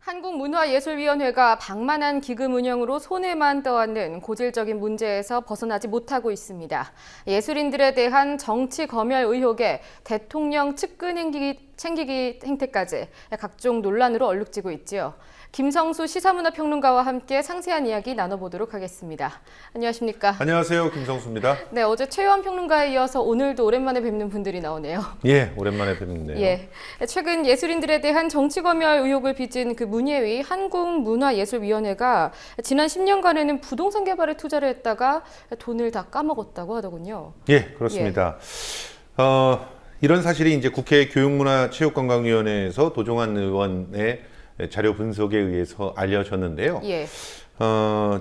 한국문화예술위원회가 방만한 기금 운영으로 손해만 떠안는 고질적인 문제에서 벗어나지 못하고 있습니다. 예술인들에 대한 정치 검열 의혹에 대통령 측근 챙기기 행태까지 각종 논란으로 얼룩지고 있지요. 김성수 시사문화평론가와 함께 상세한 이야기 나눠보도록 하겠습니다. 안녕하십니까? 안녕하세요. 김성수입니다. 네, 어제 최유한 평론가에 이어서 오늘도 오랜만에 뵙는 분들이 나오네요. 예, 오랜만에 뵙는데요. 예, 최근 예술인들에 대한 정치검열 의혹을 빚은 그 문예위 한국문화예술위원회가 지난 10년간에는 부동산 개발에 투자를 했다가 돈을 다 까먹었다고 하더군요. 예, 그렇습니다. 이런 사실이 이제 국회 교육문화체육관광위원회에서 도종환 의원의 자료 분석에 의해서 알려졌는데요. 예.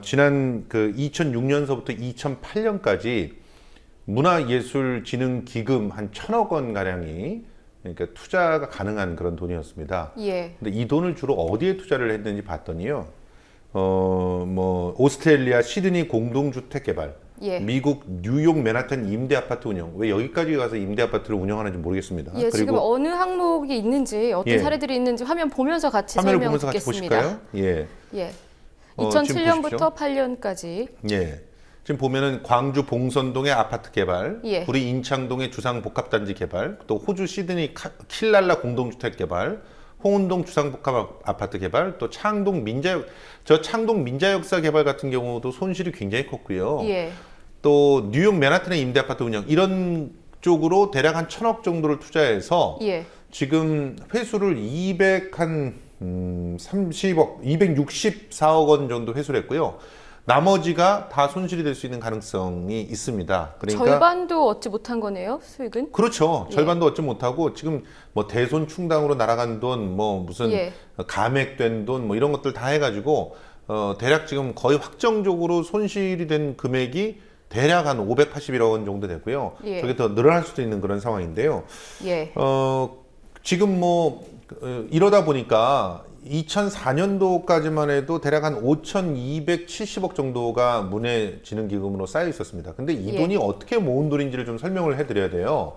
지난 그 2006년서부터 2008년까지 문화예술진흥기금 한 1,000억 원 가량이 그러니까 투자가 가능한 그런 돈이었습니다. 예. 근데 이 돈을 주로 어디에 투자를 했는지 봤더니요. 뭐 오스트레일리아 시드니 공동주택 개발, 예. 미국 뉴욕 맨하탄 임대 아파트 운영. 왜 여기까지 가서 임대 아파트를 운영하는지 모르겠습니다. 예, 지금 어느 항목이 있는지 어떤 예. 사례들이 있는지 화면 보면서 같이 화면을 설명 보면서 같이 듣겠습니다. 보실까요? 예. 예. 지금 2007년부터 8년까지. 예. 지금 보면은 광주 봉선동의 아파트 개발, 예. 구리 인창동의 주상복합단지 개발, 또 호주 시드니 킬랄라 공동주택 개발, 홍은동 주상복합 아파트 개발, 또 창동 민자역사 개발 같은 경우도 손실이 굉장히 컸고요. 예. 또 뉴욕 맨하탄의 임대 아파트 운영 이런 쪽으로 대략 한 1,000억 정도를 투자해서 예. 지금 회수를 264억 원 정도 회수를 했고요. 나머지가 다 손실이 될 수 있는 가능성이 있습니다. 그러니까 절반도 얻지 못한 거네요, 수익은? 그렇죠. 예. 절반도 얻지 못하고 지금 뭐 대손 충당으로 날아간 돈, 뭐 무슨 예. 감액된 돈, 뭐 이런 것들 다 해가지고 대략 지금 거의 확정적으로 손실이 된 금액이 대략 한 581억 원 정도 되고요. 예. 저게 더 늘어날 수도 있는 그런 상황인데요. 예. 지금 뭐 이러다 보니까 2004년도까지만 해도 대략 한 5,270억 정도가 문예진흥기금으로 쌓여 있었습니다. 근데 이 예. 돈이 어떻게 모은 돈인지를 좀 설명을 해드려야 돼요.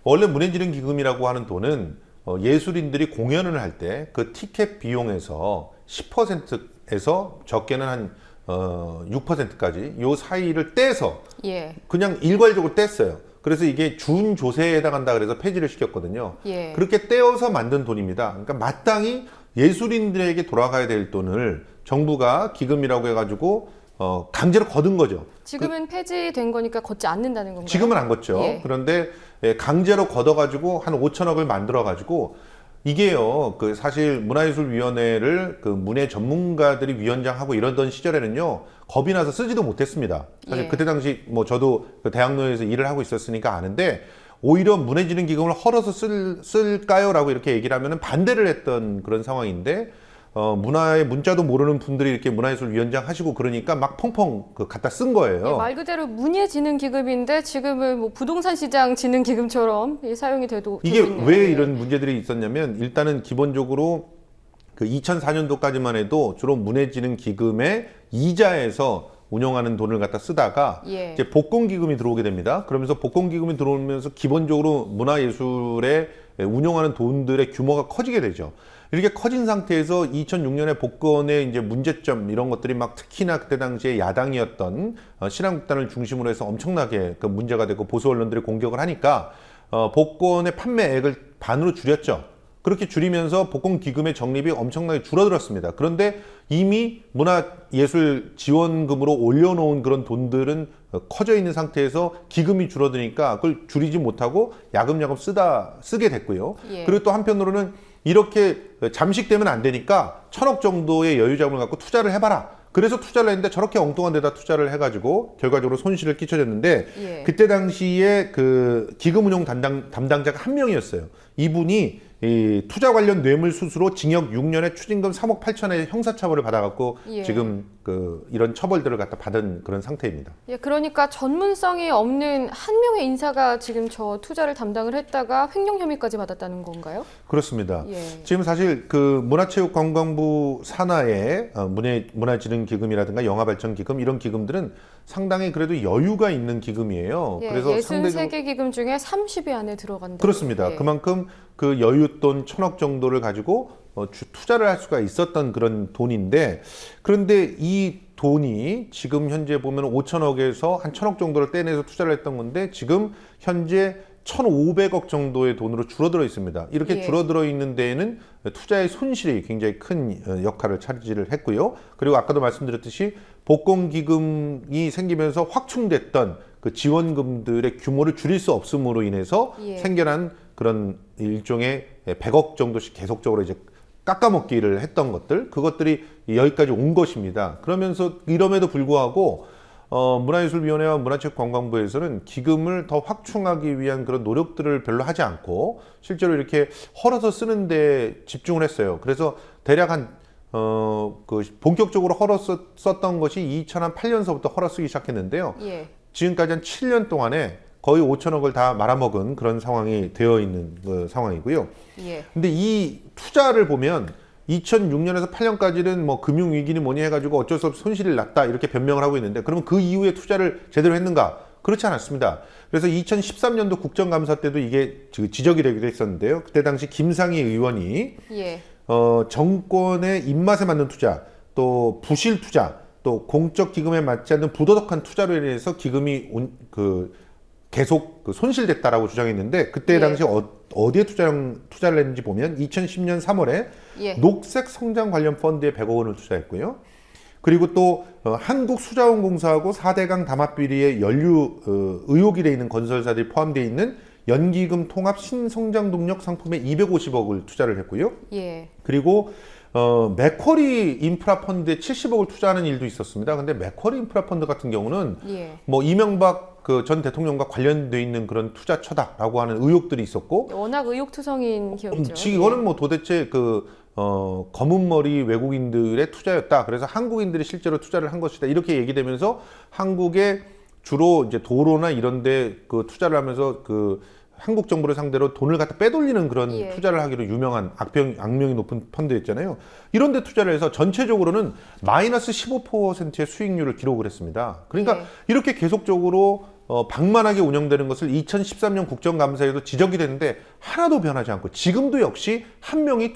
원래 문예진흥기금이라고 하는 돈은 예술인들이 공연을 할 때 그 티켓 비용에서 10%에서 적게는 한 6%까지 요 사이를 떼서 예. 그냥 일괄적으로 뗐어요. 그래서 이게 준조세에 해당한다 그래서 폐지를 시켰거든요. 예. 그렇게 떼어서 만든 돈입니다. 그러니까 마땅히 예술인들에게 돌아가야 될 돈을 정부가 기금이라고 해가지고 강제로 거둔 거죠. 지금은 폐지된 거니까 걷지 않는다는 건가요? 지금은 안 걷죠. 예. 그런데 강제로 걷어가지고 한 5천억을 만들어가지고 이게요, 그 사실 문화예술위원회를 그 문예 전문가들이 위원장하고 이러던 시절에는요, 겁이 나서 쓰지도 못했습니다. 사실 예. 그때 당시 뭐 저도 그 대학로에서 일을 하고 있었으니까 아는데 오히려 문예진흥기금을 헐어서 쓸까요?라고 이렇게 얘기를 하면은 반대를 했던 그런 상황인데 문화의 문자도 모르는 분들이 이렇게 문화예술위원장 하시고 그러니까 막 펑펑 그 갖다 쓴 거예요. 예, 말 그대로 문예진흥기금인데 지금은 뭐 부동산 시장 진흥기금처럼 사용이 되고 이게 있네요. 왜 이런 문제들이 있었냐면 일단은 기본적으로 그 2004년도까지만 해도 주로 문예진흥기금의 이자에서 운영하는 돈을 갖다 쓰다가 예. 이제 복권기금이 들어오게 됩니다. 그러면서 복권기금이 들어오면서 기본적으로 문화예술에 운영하는 돈들의 규모가 커지게 되죠. 이렇게 커진 상태에서 2006년에 복권의 이제 문제점 이런 것들이 막 특히나 그때 당시에 야당이었던 신한국단을 중심으로 해서 엄청나게 그 문제가 되고 보수 언론들이 공격을 하니까 복권의 판매액을 반으로 줄였죠. 그렇게 줄이면서 복권 기금의 적립이 엄청나게 줄어들었습니다. 그런데 이미 문화예술 지원금으로 올려놓은 그런 돈들은 커져 있는 상태에서 기금이 줄어드니까 그걸 줄이지 못하고 야금야금 쓰게 됐고요. 예. 그리고 또 한편으로는 이렇게 잠식되면 안 되니까 1,000억 정도의 여유자금을 갖고 투자를 해봐라. 그래서 투자를 했는데 저렇게 엉뚱한 데다 투자를 해가지고 결과적으로 손실을 끼쳐졌는데 예. 그때 당시에 그 기금 운용 담당자가 한 명이었어요. 이분이 이 투자 관련 뇌물 수수로 징역 6년에 추징금 3억 8천의 형사처벌을 받아갖고 예. 지금 이런 처벌들을 갖다 받은 그런 상태입니다. 예, 그러니까 전문성이 없는 한 명의 인사가 지금 저 투자를 담당을 했다가 횡령 혐의까지 받았다는 건가요? 그렇습니다. 예. 지금 사실 그 문화체육관광부 산하의 문화진흥기금이라든가 영화발전기금 이런 기금들은 상당히 그래도 여유가 있는 기금이에요. 예, 그래서 상대적으로 63개 기금 중에 30위 안에 들어간다. 그렇습니다. 예. 그만큼 그 여윳돈 1,000억 정도를 가지고 투자를 할 수가 있었던 그런 돈인데, 그런데 이 돈이 지금 현재 보면 5천억에서 한 1,000억 정도를 떼내서 투자를 했던 건데 지금 현재 1,500억 정도의 돈으로 줄어들어 있습니다. 이렇게 예. 줄어들어 있는 데에는 투자의 손실이 굉장히 큰 역할을 차지를 했고요. 그리고 아까도 말씀드렸듯이 복권기금이 생기면서 확충됐던 그 지원금들의 규모를 줄일 수 없음으로 인해서 예. 생겨난 그런 일종의 100억 정도씩 계속적으로 이제 깎아먹기를 했던 것들, 그것들이 여기까지 온 것입니다. 그러면서 이럼에도 불구하고 문화예술위원회와 문화체육관광부에서는 기금을 더 확충하기 위한 그런 노력들을 별로 하지 않고 실제로 이렇게 헐어서 쓰는 데 집중을 했어요. 그래서 대략 그 본격적으로 헐어서 썼던 것이 2008년서부터 헐어 쓰기 시작했는데요. 예. 지금까지 한 7년 동안에 거의 5천억을 다 말아먹은 그런 상황이 되어 있는 그 상황이고요. 예. 근데 이 투자를 보면 2006년에서 8년까지는 뭐 금융위기니 뭐니 해가지고 어쩔 수 없이 손실이 났다 이렇게 변명을 하고 있는데, 그러면 그 이후에 투자를 제대로 했는가? 그렇지 않았습니다. 그래서 2013년도 국정감사 때도 이게 지적이 되기도 했었는데요. 그때 당시 김상희 의원이 예. 정권의 입맛에 맞는 투자, 또 부실 투자, 또 공적 기금에 맞지 않는 부도덕한 투자로 인해서 기금이 계속 손실됐다라고 주장했는데, 그때 예. 당시 어디에 투자를 했는지 보면 2010년 3월에 예. 녹색 성장 관련 펀드에 100억 원을 투자했고요. 그리고 또 한국수자원공사하고 4대강 담합 비리의 연루 의혹이 돼 있는 건설사들이 포함되어 있는 연기금 통합 신성장 동력 상품에 250억을 투자를 했고요. 예. 그리고 맥쿼리 인프라 펀드에 70억을 투자하는 일도 있었습니다. 근데 맥쿼리 인프라 펀드 같은 경우는 예. 뭐 이명박 그 전 대통령과 관련돼 있는 그런 투자처다라고 하는 의혹들이 있었고, 워낙 의혹투성인 기업이죠. 이거는 뭐 도대체 검은 머리 외국인들의 투자였다. 그래서 한국인들이 실제로 투자를 한 것이다. 이렇게 얘기되면서 한국의 주로 이제 도로나 이런데 그 투자를 하면서 한국 정부를 상대로 돈을 갖다 빼돌리는 그런 예. 투자를 하기로 유명한 악명이 높은 펀드였잖아요. 이런 데 투자를 해서 전체적으로는 마이너스 15%의 수익률을 기록을 했습니다. 그러니까 예. 이렇게 계속적으로 방만하게 운영되는 것을 2013년 국정감사에도 지적이 됐는데 하나도 변하지 않고 지금도 역시 한 명이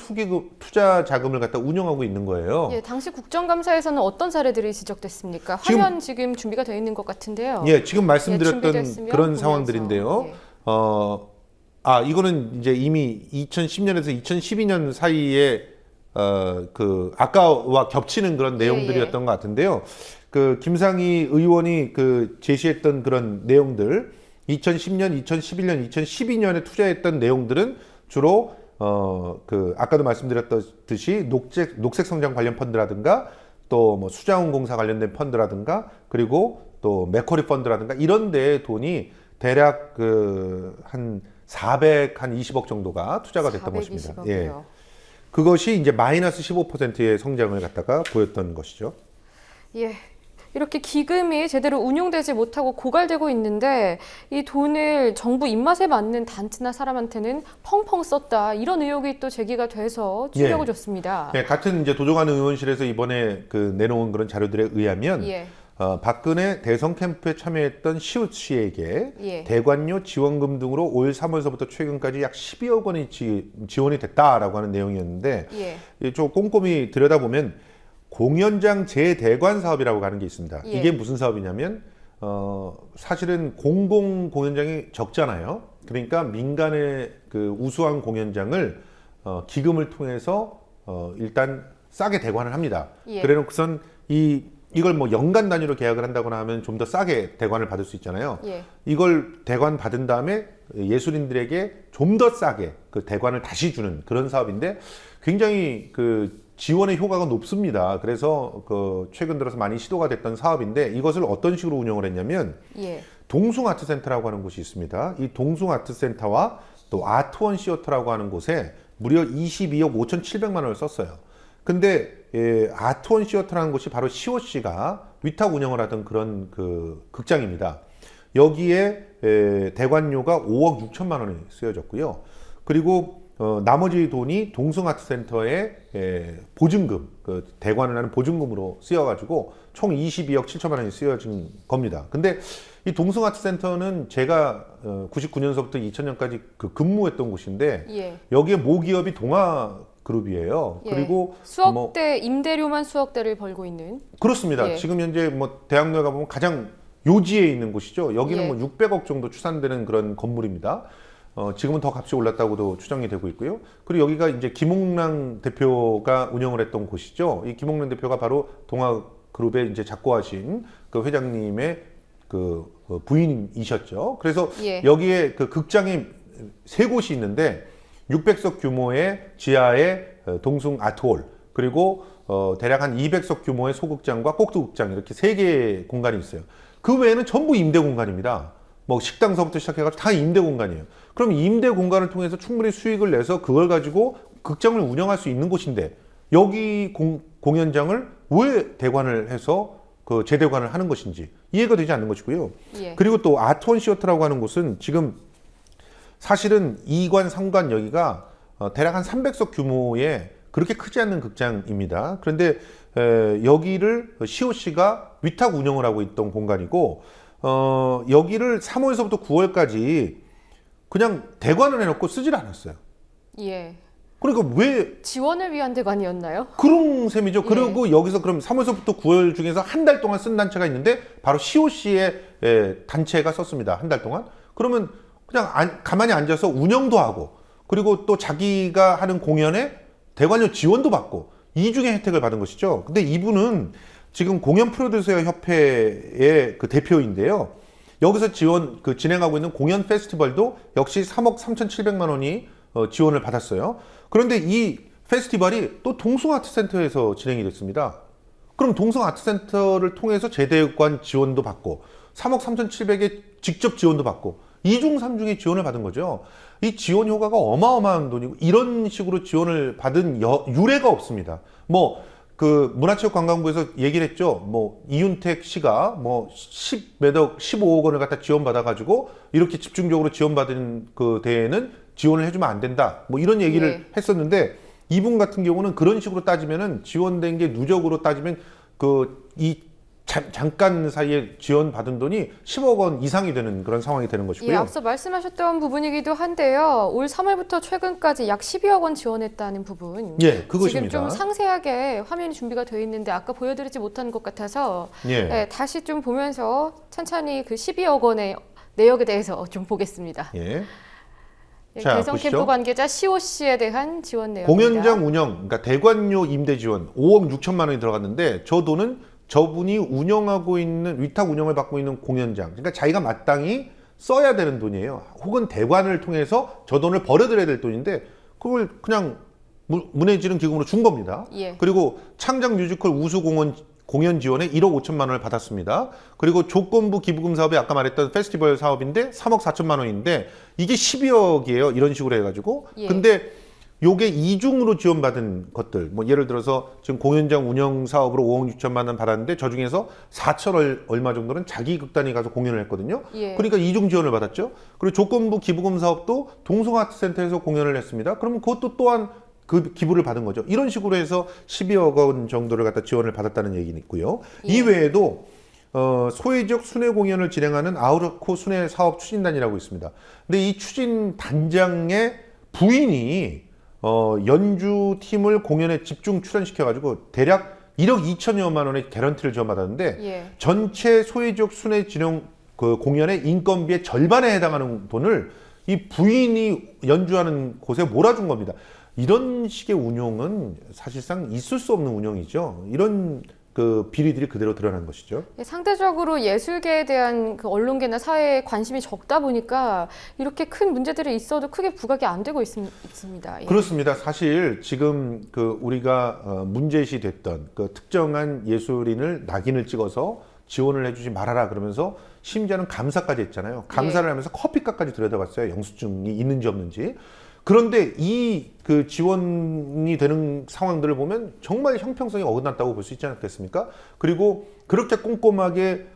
투자 자금을 갖다 운영하고 있는 거예요. 예, 당시 국정감사에서는 어떤 사례들이 지적됐습니까? 화면 지금 준비가 되어 있는 것 같은데요. 예, 지금 말씀드렸던 준비됐으면 그런 보면서. 상황들인데요. 예. 이거는 이제 이미 2010년에서 2012년 사이에 아까와 겹치는 그런 내용들이었던 것 같은데요. 김상희 의원이 제시했던 그런 내용들, 2010년, 2011년, 2012년에 투자했던 내용들은 주로 아까도 말씀드렸듯이 녹색 성장 관련 펀드라든가 또 뭐 수자원공사 관련된 펀드라든가 그리고 또 맥쿼리 펀드라든가 이런 데에 돈이 대략 한 420억 정도가 투자가 됐던 것입니다. 420억이요. 예. 그것이 이제 마이너스 15%의 성장을 갖다가 보였던 것이죠. 예. 이렇게 기금이 제대로 운용되지 못하고 고갈되고 있는데 이 돈을 정부 입맛에 맞는 단체나 사람한테는 펑펑 썼다. 이런 의혹이 또 제기가 돼서 충격을 줬습니다. 네, 같은 이제 도종환 의원실에서 이번에 내놓은 그런 자료들에 의하면 예. 박근혜 대선 캠프에 참여했던 시웃 씨에게 예. 대관료 지원금 등으로 올 3월서부터 최근까지 약 12억 원이 지원이 됐다라고 하는 내용이었는데 예. 좀 꼼꼼히 들여다보면 공연장 재대관 사업이라고 하는 게 있습니다. 예. 이게 무슨 사업이냐면 사실은 공공 공연장이 적잖아요. 그러니까 민간의 우수한 공연장을 기금을 통해서 일단 싸게 대관을 합니다. 예. 그래놓고선 이걸 뭐 연간 단위로 계약을 한다거나 하면 좀 더 싸게 대관을 받을 수 있잖아요. 예. 이걸 대관 받은 다음에 예술인들에게 좀 더 싸게 대관을 다시 주는 그런 사업인데 굉장히 지원의 효과가 높습니다. 그래서 최근 들어서 많이 시도가 됐던 사업인데 이것을 어떤 식으로 운영을 했냐면 예. 동숭아트센터라고 하는 곳이 있습니다. 이 동숭아트센터와 또 아트원 시어터라고 하는 곳에 무려 22억 5,700만 원을 썼어요. 근데 아트원 시어터라는 곳이 바로 COC가 위탁 운영을 하던 그런 그 극장입니다. 여기에 대관료가 5억 6천만 원이 쓰여졌고요. 그리고 나머지 돈이 동승아트센터의 보증금, 그 대관을 하는 보증금으로 쓰여가지고 총 22억 7천만 원이 쓰여진 겁니다. 근데 이 동승아트센터는 제가 99년서부터 2000년까지 그 근무했던 곳인데 예. 여기에 모기업이 동아그룹이에요. 예. 그리고 수억대 임대료만 수억대를 벌고 있는. 그렇습니다. 예. 지금 현재 뭐 대학로에 가보면 가장 요지에 있는 곳이죠. 여기는 예. 뭐 600억 정도 추산되는 그런 건물입니다. 지금은 더 값이 올랐다고도 추정이 되고 있고요. 그리고 여기가 이제 김홍랑 대표가 운영을 했던 곳이죠. 이 김홍랑 대표가 바로 동아그룹에 이제 작고하신 그 회장님의 그 부인이셨죠. 그래서 예. 여기에 그 극장이 세 곳이 있는데 600석 규모의 지하의 동숭 아트홀, 그리고 대략 한 200석 규모의 소극장과 꼭두극장, 이렇게 세 개의 공간이 있어요. 그 외에는 전부 임대 공간입니다. 뭐 식당서부터 시작해가지고 다 임대 공간이에요. 그럼 임대 공간을 통해서 충분히 수익을 내서 그걸 가지고 극장을 운영할 수 있는 곳인데 여기 공연장을 왜 대관을 해서 그 재대관을 하는 것인지 이해가 되지 않는 것이고요. 예. 그리고 또 아트원 시어터라고 하는 곳은 지금 사실은 2관, 3관 여기가 대략 한 300석 규모의 그렇게 크지 않는 극장입니다. 그런데 여기를 COC가 위탁 운영을 하고 있던 공간이고 여기를 3월서부터 9월까지 그냥 대관을 해놓고 쓰질 않았어요. 예. 그러니까 왜 지원을 위한 대관이었나요? 그런 셈이죠. 예. 그리고 여기서 그럼 3월서부터 9월 중에서 한 달 동안 쓴 단체가 있는데 바로 COC의 단체가 썼습니다. 한 달 동안. 그러면 그냥 가만히 앉아서 운영도 하고 그리고 또 자기가 하는 공연에 대관료 지원도 받고 이중의 혜택을 받은 것이죠. 근데 이분은 지금 공연 프로듀서 협회의 그 대표인데요. 여기서 진행하고 있는 공연 페스티벌도 역시 3억 3,700만 원이 지원을 받았어요. 그런데 이 페스티벌이 또 동숭아트센터에서 진행이 됐습니다. 그럼 동숭아트센터를 통해서 재대관 지원도 받고 3억 3,700에 직접 지원도 받고 이중 삼중의 지원을 받은 거죠. 이 지원 효과가 어마어마한 돈이고 이런 식으로 지원을 받은 유례가 없습니다. 뭐 그 문화체육관광부에서 얘기를 했죠. 뭐 이윤택 씨가 뭐 15억 원을 갖다 지원받아 가지고 이렇게 집중적으로 지원받은 그 대회는 지원을 해주면 안 된다. 뭐 이런 얘기를 예. 했었는데 이분 같은 경우는 그런 식으로 따지면은 지원된 게 누적으로 따지면 잠깐 사이에 지원받은 돈이 10억 원 이상이 되는 그런 상황이 되는 것이고요. 예, 앞서 말씀하셨던 부분이기도 한데요. 올 3월부터 최근까지 약 12억 원 지원했다는 부분. 예, 그것입니다. 지금 좀 상세하게 화면이 준비가 되어 있는데 아까 보여드리지 못한 것 같아서 예. 다시 좀 보면서 천천히 그 12억 원의 내역에 대해서 좀 보겠습니다. 예. 예, 자, 개성 보시죠. 캠프 관계자 COC에 대한 지원 내역입니다. 공연장 운영, 그러니까 대관료 임대 지원 5억 6천만 원이 들어갔는데 저 돈은 저분이 운영하고 있는 위탁 운영을 받고 있는 공연장, 그러니까 자기가 마땅히 써야 되는 돈이에요. 혹은 대관을 통해서 저 돈을 벌어들여야 될 돈인데 그걸 그냥 문해지는 기금으로 준 겁니다. 예. 그리고 창작 뮤지컬 우수 공연 지원에 1억 5천만 원을 받았습니다. 그리고 조건부 기부금 사업이 아까 말했던 페스티벌 사업인데 3억 4천만 원인데 이게 12억이에요. 이런 식으로 해가지고. 예. 근데 요게 이중으로 지원받은 것들, 뭐 예를 들어서 지금 공연장 운영 사업으로 5억 6천만 원 받았는데 저 중에서 4천 얼마 정도는 자기 극단이 가서 공연을 했거든요. 예. 그러니까 이중 지원을 받았죠. 그리고 조건부 기부금 사업도 동숭아트센터에서 공연을 했습니다. 그러면 그것도 또한 그 기부를 받은 거죠. 이런 식으로 해서 12억 원 정도를 갖다 지원을 받았다는 얘기는 있고요. 예. 이 외에도 소외적 순회 공연을 진행하는 아우르코 순회 사업 추진단이라고 있습니다. 근데 이 추진 단장의 부인이 연주팀을 공연에 집중 출연시켜가지고 대략 1억 2천여만 원의 개런티를 지원받았는데 예. 전체 소외적 순회 진행 그 공연의 인건비의 절반에 해당하는 돈을 이 부인이 연주하는 곳에 몰아준 겁니다. 이런 식의 운용은 사실상 있을 수 없는 운영이죠. 이런 그 비리들이 그대로 드러난 것이죠. 예, 상대적으로 예술계에 대한 그 언론계나 사회에 관심이 적다 보니까 이렇게 큰 문제들이 있어도 크게 부각이 안 되고 있습니다. 예. 그렇습니다. 사실 지금 그 우리가 문제시 됐던 그 특정한 예술인을 낙인을 찍어서 지원을 해주지 말아라 그러면서 심지어는 감사까지 했잖아요. 감사를 하면서 커피값까지 들여다봤어요. 영수증이 있는지 없는지. 그런데 이 그 지원이 되는 상황들을 보면 정말 형평성이 어긋났다고 볼 수 있지 않겠습니까? 그리고 그렇게 꼼꼼하게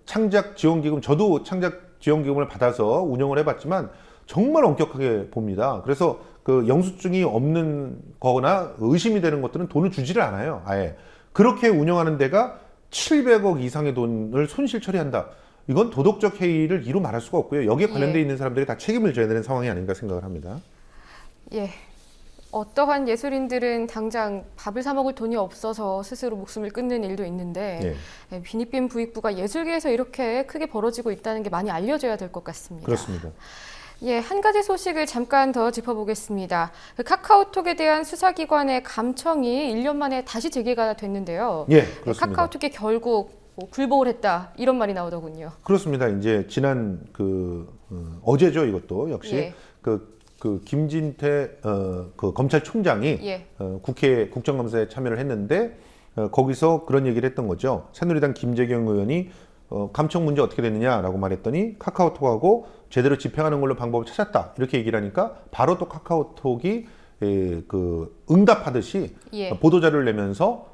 창작 지원기금, 저도 창작 지원기금을 받아서 운영을 해봤지만 정말 엄격하게 봅니다. 그래서 그 영수증이 없는 거나 의심이 되는 것들은 돈을 주지를 않아요. 아예. 그렇게 운영하는 데가 700억 이상의 돈을 손실 처리한다. 이건 도덕적 해이를 이루 말할 수가 없고요. 여기에 관련돼 있는 사람들이 다 책임을 져야 되는 상황이 아닌가 생각을 합니다. 예. 어떠한 예술인들은 당장 밥을 사 먹을 돈이 없어서 스스로 목숨을 끊는 일도 있는데 빈익빈 부익부가 예술계에서 이렇게 크게 벌어지고 있다는 게 많이 알려져야 될 것 같습니다. 그렇습니다. 예, 한 가지 소식을 잠깐 더 짚어보겠습니다. 그 카카오톡에 대한 수사기관의 감청이 1년 만에 다시 재개가 됐는데요. 예, 그렇습니다. 카카오톡이 결국 굴복을 했다 이런 말이 나오더군요. 그렇습니다. 이제 지난 어제죠, 이것도 역시 그 김진태 그 검찰총장이 국회 국정감사에 참여를 했는데 거기서 그런 얘기를 했던 거죠. 새누리당 김재경 의원이 감청 문제 어떻게 됐느냐라고 말했더니 카카오톡하고 제대로 집행하는 걸로 방법을 찾았다 이렇게 얘기를 하니까 바로 또 카카오톡이 그 응답하듯이 보도자료를 내면서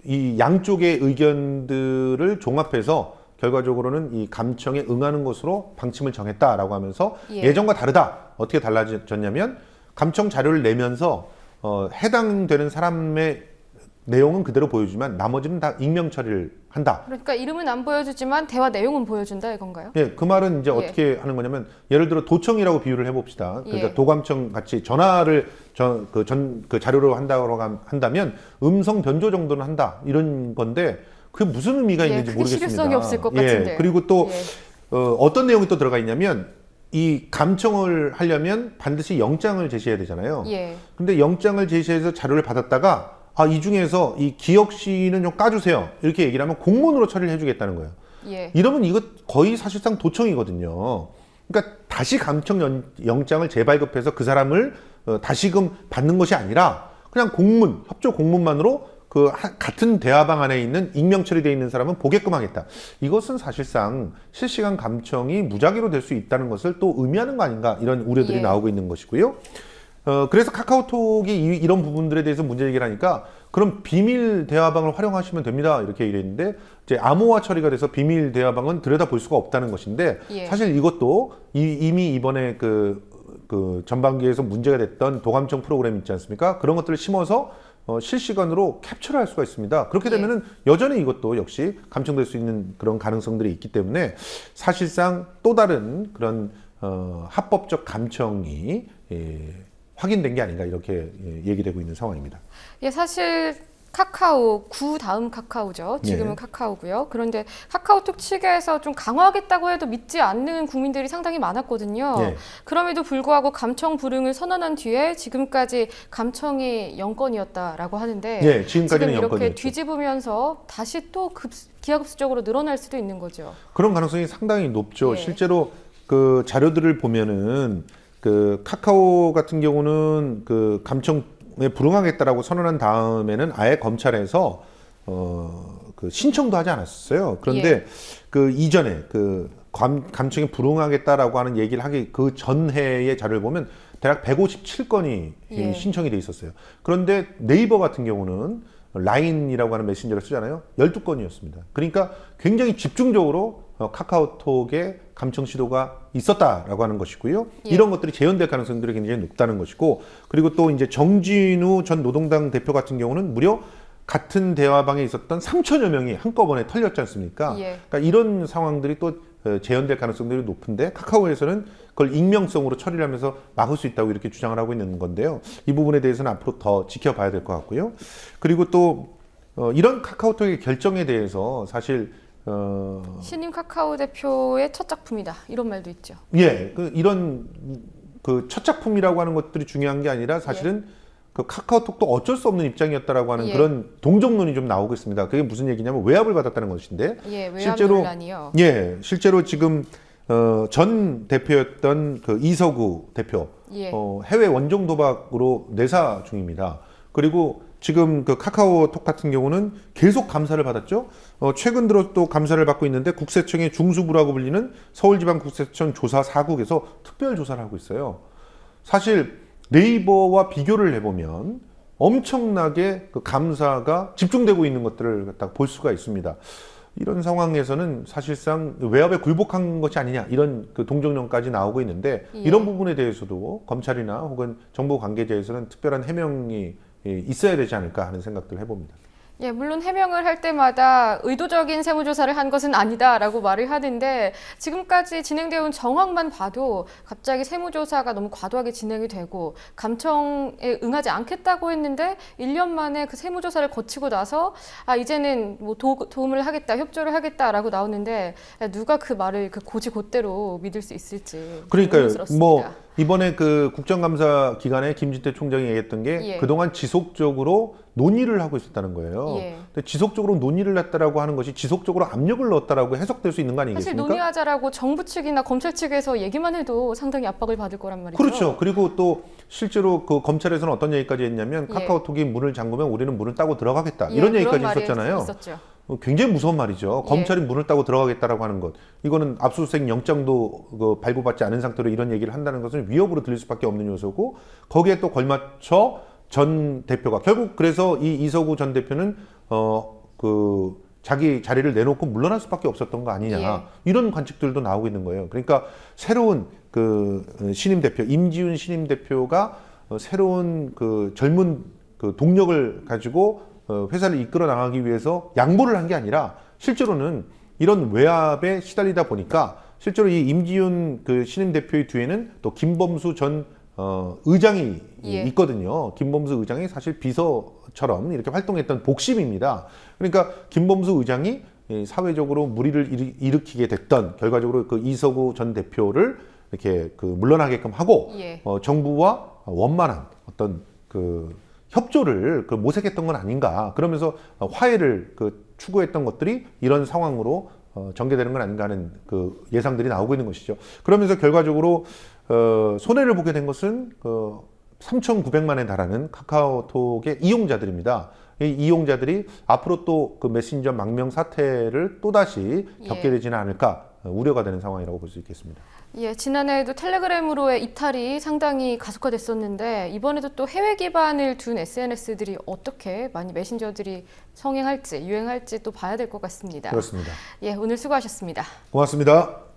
이 양쪽의 의견들을 종합해서 결과적으로는 이 감청에 응하는 것으로 방침을 정했다라고 하면서 예전과 다르다. 어떻게 달라졌냐면 감청 자료를 내면서 해당되는 사람의 내용은 그대로 보여주지만 나머지는 다 익명 처리를 한다. 그러니까 이름은 안 보여주지만 대화 내용은 보여준다 이건가요? 예, 그 말은 이제 어떻게 하는 거냐면 예를 들어 도청이라고 비유를 해봅시다. 그러니까 도감청 같이 전화를 그 자료로 한다면 음성 변조 정도는 한다 이런 건데 그게 무슨 의미가 있는지 모르겠습니다. 실효성이 없을 것 같은데. 그리고 또 어떤 내용이 또 들어가 있냐면 이 감청을 하려면 반드시 영장을 제시해야 되잖아요. 근데 영장을 제시해서 자료를 받았다가 이 중에서 이 기억 씨는 좀 까주세요. 이렇게 얘기를 하면 공문으로 처리를 해주겠다는 거예요. 이러면 이거 거의 사실상 도청이거든요. 그러니까 다시 감청 영장을 재발급해서 그 사람을 다시금 받는 것이 아니라 그냥 공문, 협조 공문만으로 그 같은 대화방 안에 있는 익명 처리되어 있는 사람은 보게끔 하겠다. 이것은 사실상 실시간 감청이 무작위로 될 수 있다는 것을 또 의미하는 거 아닌가 이런 우려들이 나오고 있는 것이고요. 그래서 카카오톡이 이런 부분들에 대해서 문제 제기를 하니까 그럼 비밀 대화방을 활용하시면 됩니다. 이렇게 얘기했는데 이제 암호화 처리가 돼서 비밀 대화방은 들여다볼 수가 없다는 것인데 사실 이것도 이미 이번에 그 전반기에서 문제가 됐던 도감청 프로그램 있지 않습니까? 그런 것들을 심어서 실시간으로 캡처를 할 수가 있습니다. 그렇게 되면은 여전히 이것도 역시 감청될 수 있는 그런 가능성들이 있기 때문에 사실상 또 다른 그런 합법적 감청이 확인된 게 아닌가 이렇게 얘기되고 있는 상황입니다. 사실 카카오, 구 다음 카카오죠. 지금은 카카오고요. 그런데 카카오톡 측에서 좀 강화하겠다고 해도 믿지 않는 국민들이 상당히 많았거든요. 그럼에도 불구하고 감청 불응을 선언한 뒤에 지금까지 감청이 0건이었다라고 하는데 지금까지는 지금 이렇게 0건이었죠. 뒤집으면서 다시 또 기하급수적으로 늘어날 수도 있는 거죠. 그런 가능성이 상당히 높죠. 실제로 그 자료들을 보면은 그 카카오 같은 경우는 그 감청에 불응하겠다라고 선언한 다음에는 아예 검찰에서 그 신청도 하지 않았어요. 그런데 그 이전에 그 감청에 불응하겠다라고 하는 얘기를 하기 그 전해의 자료를 보면 대략 157건이 신청이 돼 있었어요. 그런데 네이버 같은 경우는 라인이라고 하는 메신저를 쓰잖아요. 12건이었습니다. 그러니까 굉장히 집중적으로 카카오톡에 감청 시도가 있었다라고 하는 것이고요. 이런 것들이 재현될 가능성들이 굉장히 높다는 것이고, 그리고 또 이제 정진우 전 노동당 대표 같은 경우는 무려 같은 대화방에 있었던 3천여 명이 한꺼번에 털렸지 않습니까? 그러니까 이런 상황들이 또 재현될 가능성들이 높은데 카카오에서는 그걸 익명성으로 처리를 하면서 막을 수 있다고 이렇게 주장을 하고 있는 건데요. 이 부분에 대해서는 앞으로 더 지켜봐야 될 것 같고요. 그리고 또 이런 카카오톡의 결정에 대해서 사실 신임 카카오 대표의 첫 작품이다 이런 말도 있죠. 이런 그 첫 작품이라고 하는 것들이 중요한 게 아니라 사실은 그 카카오톡도 어쩔 수 없는 입장이었다라고 하는 그런 동정론이 좀 나오고 있습니다. 그게 무슨 얘기냐면 외압을 받았다는 것인데 외압 논란이요. 실제로 지금 전 대표였던 그 이서구 대표 해외 원정 도박으로 내사 중입니다. 그리고 지금 그 카카오톡 같은 경우는 계속 감사를 받았죠. 최근 들어 또 감사를 받고 있는데 국세청의 중수부라고 불리는 서울지방국세청 조사 4국에서 특별 조사를 하고 있어요. 사실 네이버와 비교를 해보면 엄청나게 그 감사가 집중되고 있는 것들을 갖다 볼 수가 있습니다. 이런 상황에서는 사실상 외압에 굴복한 것이 아니냐 이런 그 동정론까지 나오고 있는데 예. 이런 부분에 대해서도 검찰이나 혹은 정부 관계자에서는 특별한 해명이 있어야 되지 않을까 하는 생각들을 해봅니다. 예, 물론 해명을 할 때마다 의도적인 세무조사를 한 것은 아니다라고 말을 하는데 지금까지 진행되어 온 정황만 봐도 갑자기 세무조사가 너무 과도하게 진행이 되고 감청에 응하지 않겠다고 했는데 1년 만에 그 세무조사를 거치고 나서 이제는 뭐 도움을 하겠다, 협조를 하겠다라고 나오는데 누가 그 말을 그 고지고대로 믿을 수 있을지 그러니까요. 의문스럽습니다. 뭐 이번에 그 국정감사 기간에 김진태 총장이 얘기했던 게 예. 그동안 지속적으로 논의를 하고 있었다는 거예요. 예. 근데 지속적으로 논의를 했다라고 하는 것이 지속적으로 압력을 넣었다라고 해석될 수 있는 거 사실 아니겠습니까? 논의하자라고 정부 측이나 검찰 측에서 얘기만 해도 상당히 압박을 받을 거란 말이죠. 그렇죠. 그리고 또 실제로 그 검찰에서는 어떤 얘기까지 했냐면 예. 카카오톡이 문을 잠그면 우리는 문을 따고 들어가겠다. 예, 이런 그런 얘기까지 말이 있었잖아요. 있었죠. 굉장히 무서운 말이죠. 예. 검찰이 문을 따고 들어가겠다라고 하는 것. 이거는 압수수색 영장도 그 발부받지 않은 상태로 이런 얘기를 한다는 것은 위협으로 들릴 수밖에 없는 요소고 거기에 또 걸맞춰 전 대표가 결국 그래서 이 이석우 전 대표는 그 자기 자리를 내놓고 물러날 수밖에 없었던 거 아니냐. 예. 이런 관측들도 나오고 있는 거예요. 그러니까 새로운 그 신임 대표 임지훈 신임 대표가 새로운 그 젊은 그 동력을 가지고 회사를 이끌어 나가기 위해서 양보를 한 게 아니라 실제로는 이런 외압에 시달리다 보니까 실제로 이 임지훈 그 신임 대표의 뒤에는 또 김범수 전 의장이 예. 있거든요. 김범수 의장이 사실 비서처럼 이렇게 활동했던 복심입니다. 그러니까 김범수 의장이 사회적으로 물의를 일으키게 됐던 결과적으로 그 이석우 전 대표를 이렇게 그 물러나게끔 하고 예. 정부와 원만한 어떤 그 협조를 그 모색했던 건 아닌가. 그러면서 화해를 그 추구했던 것들이 이런 상황으로 전개되는 건 아닌가 하는 그 예상들이 나오고 있는 것이죠. 그러면서 결과적으로 손해를 보게 된 것은 3,900만에 달하는 카카오톡의 이용자들입니다. 이 이용자들이 앞으로 또 그 메신저 망명 사태를 또다시 겪게 되지는 않을까 우려가 되는 상황이라고 볼 수 있겠습니다. 예, 지난해에도 텔레그램으로의 이탈이 상당히 가속화됐었는데 이번에도 또 해외 기반을 둔 SNS들이 어떻게 많이 메신저들이 성행할지 유행할지 또 봐야 될 것 같습니다. 그렇습니다. 예, 오늘 수고하셨습니다. 고맙습니다.